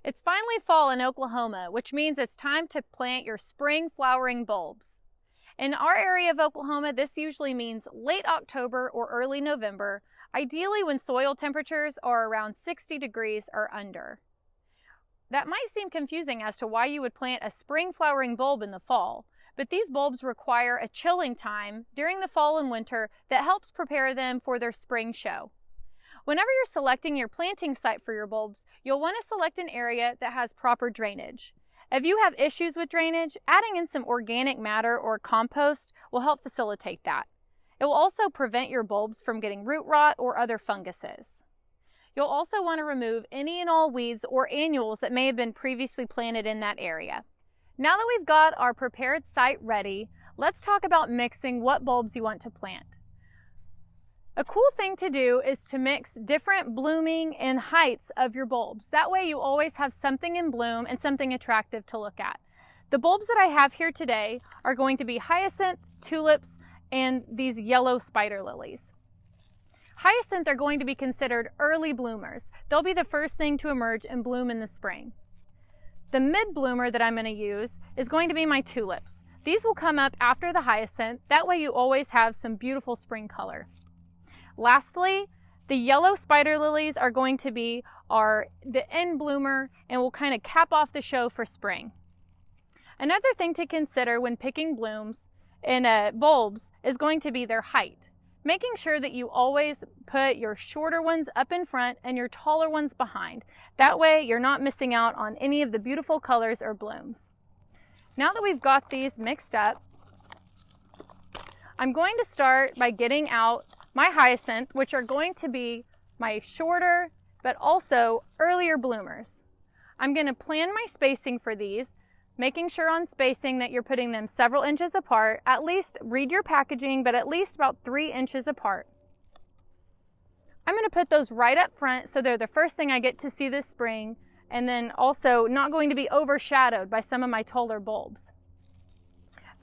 It's finally fall in Oklahoma, which means it's time to plant your spring flowering bulbs. In our area of Oklahoma, this usually means late October or early November, ideally when soil temperatures are around 60 degrees or under. That might seem confusing as to why you would plant a spring flowering bulb in the fall, but these bulbs require a chilling time during the fall and winter that helps prepare them for their spring show. Whenever you're selecting your planting site for your bulbs, you'll want to select an area that has proper drainage. If you have issues with drainage, adding in some organic matter or compost will help facilitate that. It will also prevent your bulbs from getting root rot or other funguses. You'll also want to remove any and all weeds or annuals that may have been previously planted in that area. Now that we've got our prepared site ready, let's talk about mixing what bulbs you want to plant. A cool thing to do is to mix different blooming and heights of your bulbs. That way you always have something in bloom and something attractive to look at. The bulbs that I have here today are going to be hyacinth, tulips, and these yellow spider lilies. Hyacinth are going to be considered early bloomers. They'll be the first thing to emerge and bloom in the spring. The mid bloomer that I'm going to use is going to be my tulips. These will come up after the hyacinth. That way you always have some beautiful spring color. Lastly, the yellow spider lilies are going to be the end bloomer and will kind of cap off the show for spring. Another thing to consider when picking blooms and bulbs is going to be their height. Making sure that you always put your shorter ones up in front and your taller ones behind. That way you're not missing out on any of the beautiful colors or blooms. Now that we've got these mixed up, I'm going to start by getting out my hyacinth, which are going to be my shorter but also earlier bloomers. I'm going to plan my spacing for these, making sure on spacing that you're putting them several inches apart. At least read your packaging, but at least about 3 inches apart. I'm going to put those right up front so they're the first thing I get to see this spring, and then also not going to be overshadowed by some of my taller bulbs.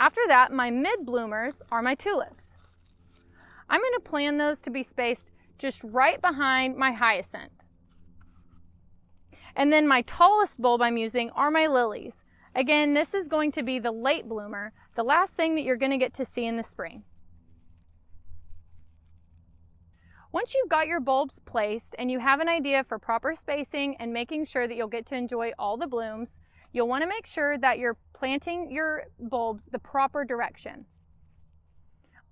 After that, my mid bloomers are my tulips. I'm going to plan those to be spaced just right behind my hyacinth. And then my tallest bulb I'm using are my lilies. Again, this is going to be the late bloomer, the last thing that you're going to get to see in the spring. Once you've got your bulbs placed and you have an idea for proper spacing and making sure that you'll get to enjoy all the blooms, you'll want to make sure that you're planting your bulbs the proper direction.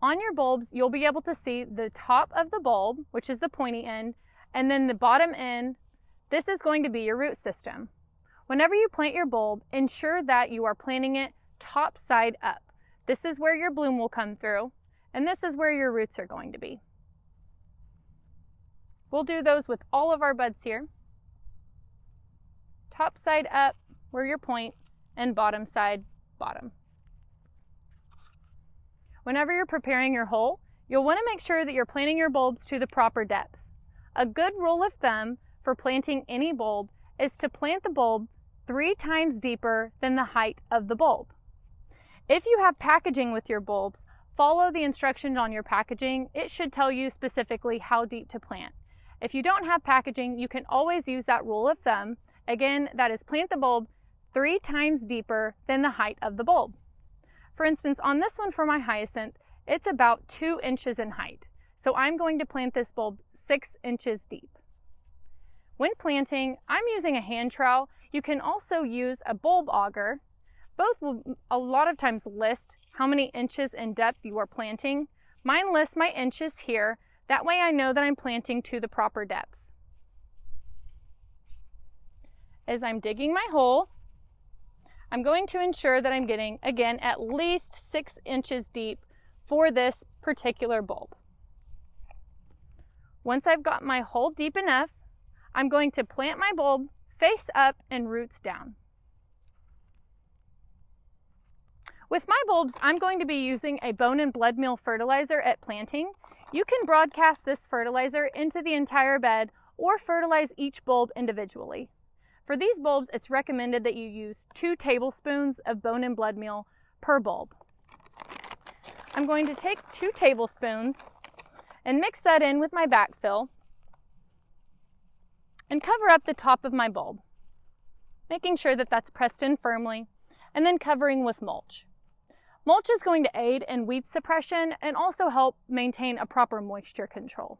On your bulbs, you'll be able to see the top of the bulb, which is the pointy end, and then the bottom end. This is going to be your root system. Whenever you plant your bulb, ensure that you are planting it top side up. This is where your bloom will come through, and this is where your roots are going to be. We'll do those with all of our buds here. Top side up, where your point, and bottom side, bottom. Whenever you're preparing your hole, you'll want to make sure that you're planting your bulbs to the proper depth. A good rule of thumb for planting any bulb is to plant the bulb 3 times deeper than the height of the bulb. If you have packaging with your bulbs, follow the instructions on your packaging. It should tell you specifically how deep to plant. If you don't have packaging, you can always use that rule of thumb. Again, that is plant the bulb 3 times deeper than the height of the bulb. For instance, on this one for my hyacinth, it's about 2 inches in height. So I'm going to plant this bulb 6 inches deep. When planting, I'm using a hand trowel. You can also use a bulb auger. Both will a lot of times list how many inches in depth you are planting. Mine lists my inches here. That way I know that I'm planting to the proper depth. As I'm digging my hole, I'm going to ensure that I'm getting, again, at least 6 inches deep for this particular bulb. Once I've got my hole deep enough, I'm going to plant my bulb face up and roots down. With my bulbs, I'm going to be using a bone and blood meal fertilizer at planting. You can broadcast this fertilizer into the entire bed or fertilize each bulb individually. For these bulbs, it's recommended that you use 2 tablespoons of bone and blood meal per bulb. I'm going to take 2 tablespoons and mix that in with my backfill and cover up the top of my bulb. making sure that that's pressed in firmly, and then covering with mulch. Mulch is going to aid in weed suppression and also help maintain a proper moisture control.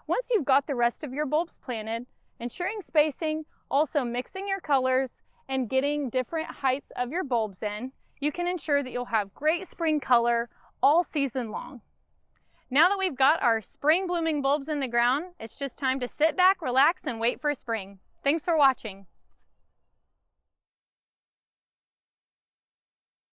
Once you've got the rest of your bulbs planted, ensuring spacing, also mixing your colors, and getting different heights of your bulbs in, you can ensure that you'll have great spring color all season long. Now that we've got our spring blooming bulbs in the ground, it's just time to sit back, relax, and wait for spring. Thanks for watching.